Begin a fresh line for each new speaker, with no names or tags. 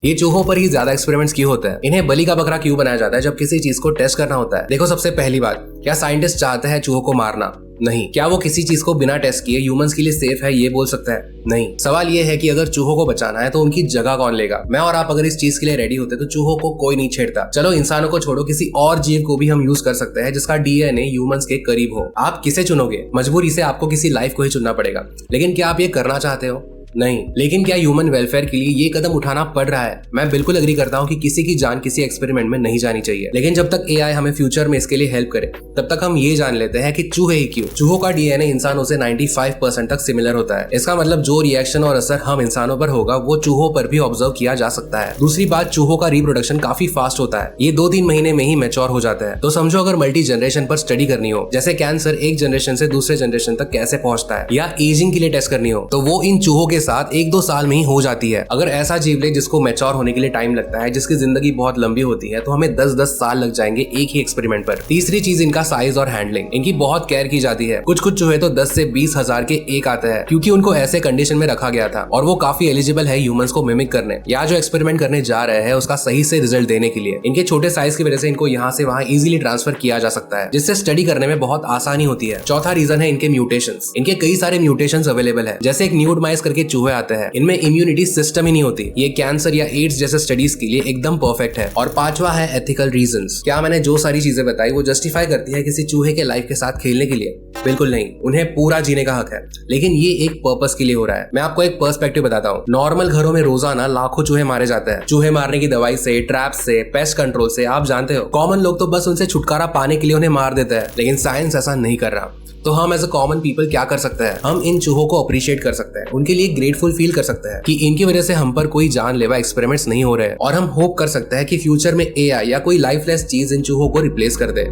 ये चूहों पर ही ज्यादा एक्सपेरिमेंट्स क्यों होते हैं? इन्हें बलि का बकरा क्यों बनाया जाता है जब किसी चीज को टेस्ट करना होता है? देखो, सबसे पहली बात, क्या साइंटिस्ट चाहते हैं चूहों को मारना? नहीं। क्या वो किसी चीज को बिना टेस्ट किए ह्यूमंस के लिए सेफ है ये बोल सकता है? नहीं। सवाल ये है कि अगर चूहों को बचाना है तो उनकी जगह कौन लेगा? मैं और आप अगर इस चीज के लिए रेडी होते तो चूहों को कोई नहीं छेड़ता। चलो इंसानों को छोड़ो, किसी और जीव को भी हम यूज कर सकते हैं जिसका डीएनए ह्यूमंस के करीब हो। आप किसे चुनोगे? मजबूरी से आपको किसी लाइफ को ही चुनना पड़ेगा। लेकिन क्या आप ये करना चाहते हो? नहीं। लेकिन क्या ह्यूमन वेलफेयर के लिए ये कदम उठाना पड़ रहा है? मैं बिल्कुल एग्री करता हूँ कि किसी की जान किसी एक्सपेरिमेंट में नहीं जानी चाहिए, लेकिन जब तक एआई हमें फ्यूचर में इसके लिए हेल्प करे तब तक हम ये जान लेते हैं कि चूहे ही क्यों। चूहों का डीएनए इंसानों से 95% तक सिमिलर होता है। इसका मतलब जो रिएक्शन और असर हम इंसानों पर होगा वो चूहों पर भी ऑब्जर्व किया जा सकता है। दूसरी बात, चूहों का रिप्रोडक्शन काफी फास्ट होता है। ये 2-3 महीने में ही मैच्योर हो जाता है। तो समझो अगर मल्टी जनरेशन पर स्टडी करनी हो, जैसे कैंसर एक जनरेशन से दूसरे जनरेशन तक कैसे पहुंचता है, या एजिंग के लिए टेस्ट करनी हो, तो वो इन चूहों के साथ 1-2 साल में ही हो जाती है। अगर ऐसा जीव ले जिसको मैच्योर होने के लिए टाइम लगता है, जिसकी जिंदगी बहुत लंबी होती है, तो हमें 10-10 साल लग जाएंगे एक ही एक्सपेरिमेंट पर। तीसरी चीज, इनका साइज और हैंडलिंग। इनकी बहुत केयर की जाती है। कुछ चूहे तो 10 से 20 हजार के एक आते हैं, क्योंकि उनको ऐसे कंडीशन में रखा गया था और वो काफी एलिजिबल है ह्यूमंस को मिमिक करने या जो एक्सपेरिमेंट करने जा रहे हैं उसका सही से रिजल्ट देने के लिए। इनके छोटे साइज की वजह से इनको यहाँ से वहाँ इजीली ट्रांसफर किया जा सकता है, जिससे स्टडी करने में बहुत आसानी होती है। चौथा रीजन है इनके म्यूटेशंस। इनके कई सारे म्यूटेशंस अवेलेबल है। जैसे एक न्यूड माइस करके चूहे आते हैं, इनमें इम्यूनिटी सिस्टम ही नहीं होती। ये कैंसर या एड्स जैसे स्टडीज के लिए एकदम परफेक्ट है। और पांचवा है एथिकल रीजंस। क्या मैंने जो सारी चीजें बताई वो जस्टिफाई करती है किसी चूहे के लाइफ के साथ खेलने के लिए? बिल्कुल नहीं। उन्हें पूरा जीने का हक है, लेकिन ये एक पर्पस के लिए हो रहा है। मैं आपको एक पर्सपेक्टिव बताता हूँ। नॉर्मल घरों में रोजाना लाखों चूहे मारे जाते हैं। चूहे मारने की दवाई से, ट्रैप से, पेस्ट कंट्रोल से, आप जानते हो। कॉमन लोग तो बस उनसे छुटकारा पाने के लिए उन्हें मार देते हैं, लेकिन साइंस ऐसा नहीं कर रहा। तो हम एज अ कॉमन पीपल क्या कर सकते हैं? हम इन चूहों को अप्रिशिएट कर सकते हैं, उनके लिए ग्रेटफुल फील कर सकते हैं कि इनकी वजह से हम पर कोई जानलेवा एक्सपेरिमेंट्स नहीं हो रहे हैं, और हम होप कर सकते हैं कि फ्यूचर में एआई या कोई लाइफलेस चीज इन चूहों को रिप्लेस कर दे।